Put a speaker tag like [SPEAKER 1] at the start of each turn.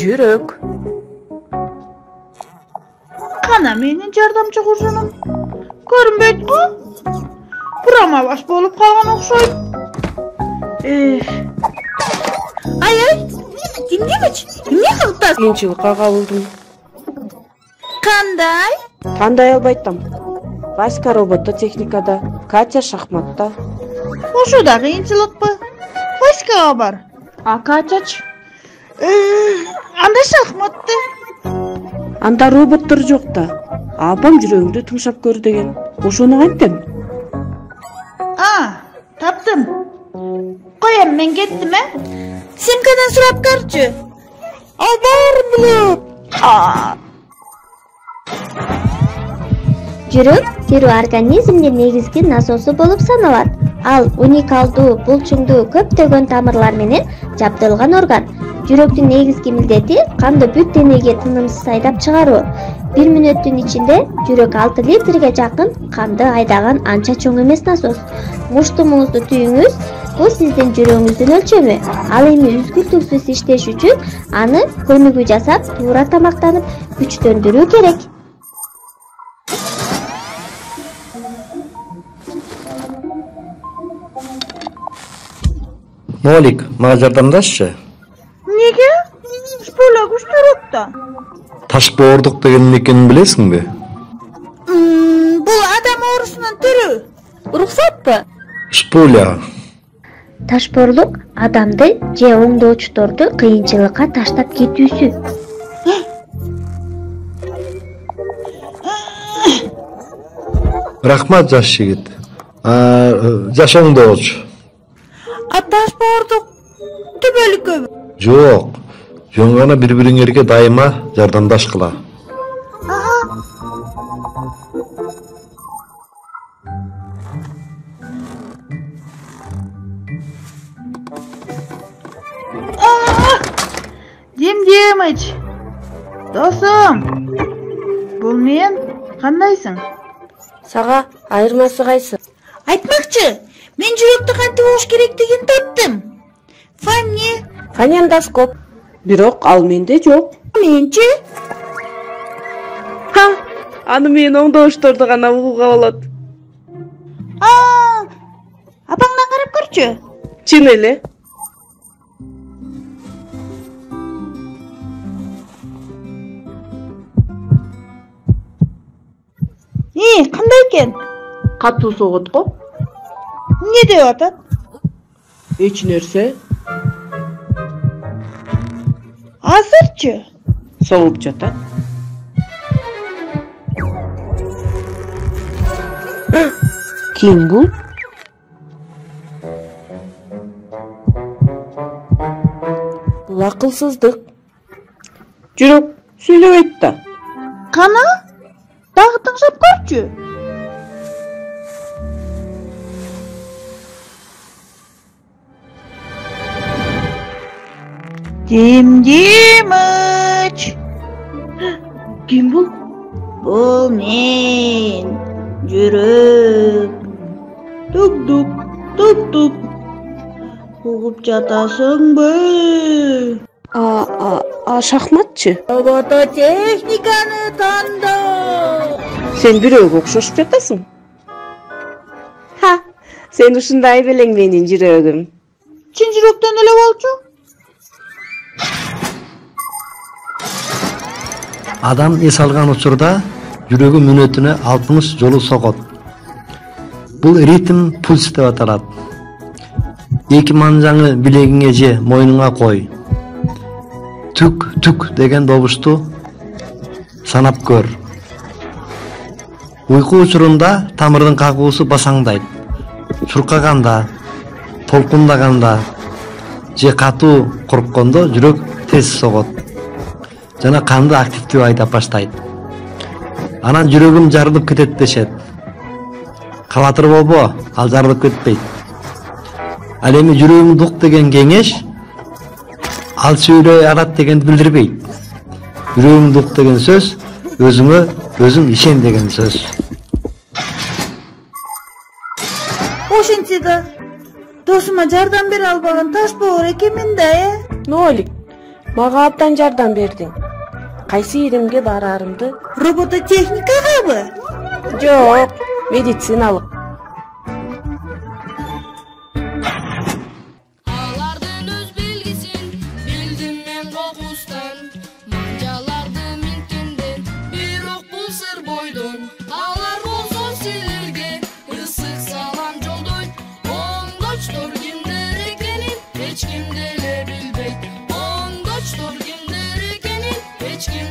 [SPEAKER 1] Жүрөк.
[SPEAKER 2] Kana menin jardamcı kurşunum. Görünbeyt ku. Burama baş bolup kalgan okşoyt. Ay, dinlemeç. Emне kılıptas?
[SPEAKER 1] Кыйынчылыкка кабылдым.
[SPEAKER 2] Kanday?
[SPEAKER 1] Кандай албайтам. Васька робототехникада, Катя шахматта.
[SPEAKER 2] Ошо да кыйынчылык mı? Başka var.
[SPEAKER 1] А Катяч?
[SPEAKER 2] Anda şahmatты.
[SPEAKER 1] Анда роботтор жок да. Апам жүрөгүңдү тымшап көр деген. Ошону кантем?
[SPEAKER 2] Taptım. Koyam ben gittim he. Simkadan surap karчы. Abar bilip.
[SPEAKER 3] Жүрөк терүү организмдин негизги насосу болуп саналат. Ал уникалдуу, булчуңдуу көптөгөн тамырлар менен жабдылган орган. Жүрөктүн негизги милдети канды бүт денеге тынымсыз айдап чыгаруу. 1 мүнөттүн ичинде жүрөк 6 литрге жакын канды айдаган анча чоң эмес насос. Муштумуңузду түйүңүз, бул сиздин жүрөгүңүздүн өлчөмү. Ал эми үзгүлтүксүз иштеш үчүн аны көнүгүү жасап, туура тамактанып, күчтөндүрүү керек.
[SPEAKER 4] Нолик, мага жардамдашчы.
[SPEAKER 2] Неге? Шпуля күчтөрөктө.
[SPEAKER 4] Таш боордук деген экенин билесиңби?
[SPEAKER 2] Бул адам оорусунун түрү. Уруксатпы?
[SPEAKER 4] Шпуля.
[SPEAKER 3] Ташбоорлук адамды же оңдоочторду кыйынчылыкка таштап кетүүсү.
[SPEAKER 4] Рахмат жаш жигит. Жаш оңдооч.
[SPEAKER 2] Ташбоордук түбөлүккөбү?
[SPEAKER 4] Жок. Жөн гана бири-бириңерге дайыма жардамдашкыла.
[SPEAKER 2] Демдемич. Досум. Бул мен, кандайсың?
[SPEAKER 1] Сага айырмасы кайсы?
[SPEAKER 2] Айтмакчы, мен жүрөктү кантип болуш керектигин таптым.
[SPEAKER 1] Фонендоскоп. Бирок ал менде жок.
[SPEAKER 2] Менчи?
[SPEAKER 1] Аны мен оңдоошторду гана угууга болот.
[SPEAKER 2] Апаңдан карап көрчү.
[SPEAKER 1] Чын эле.
[SPEAKER 2] Кандай экен?
[SPEAKER 1] Катуу согот го.
[SPEAKER 2] Не деп атат?
[SPEAKER 1] Эч нерсе.
[SPEAKER 2] Азырчы?
[SPEAKER 1] Соғып жатат. Ким бул? Бул акылсыздык. Жүрөк сүйлөбөйт да.
[SPEAKER 2] Кана? Дагы тыңшап көрчү. Демдемич.
[SPEAKER 1] Ким бул?
[SPEAKER 2] Бул мен. Жүрөк. Тук-тук, тук-тук. Угуп жатасыңбы?
[SPEAKER 1] Шахматчы?
[SPEAKER 2] Робототехниканы тандоо.
[SPEAKER 1] Сен бирөөгө окшошуп жатасың. Сен ушундай белең менин жүрөгүм.
[SPEAKER 2] Чын жүрөктөн эле болчу.
[SPEAKER 4] Адам эс алган учурда жүрөгү мүнөтүнө 60 жолу согот. Бул ритм пульс деп аталат. Эки манжаңы билегиңе же мойнуңа кой. Түк деген добушту санап көр. Уйку учурунда тамырдын кагуусу басаңдайт. Чуркаганда, толкундаганда же катуу корккондо жүрөк тез согот. Жана канды активдүү айдап баштайт. Анан жүрөгүм жарылып кетет дешет. Калатыр болбо, ал жарылып кетпейт. Ал эми жүрөгүм дук деген кеңеш ал сүйлөй алат дегенди билдирбейт. Жүрөгүм дук деген сөз өзүңө өзүң ишен деген сөз.
[SPEAKER 2] Ошентсе да досума жардам бере албаган таш боор экенмин да,
[SPEAKER 1] Нолик, Мага абдан жардам бердиң. Кайсы иримге барарымды?
[SPEAKER 2] Робототехникагабы?
[SPEAKER 1] Жок, медициналык.
[SPEAKER 5] Алардын өз белгисин билдим мен кокустан, манжаларды минткенден, бирок бул сыр бойдон. Алар болсо силерге ысык салам жолдойт. Оңдочтор кимдер экенин эч ким деле билбейт. Оңдочтор кимдер экенин эч ким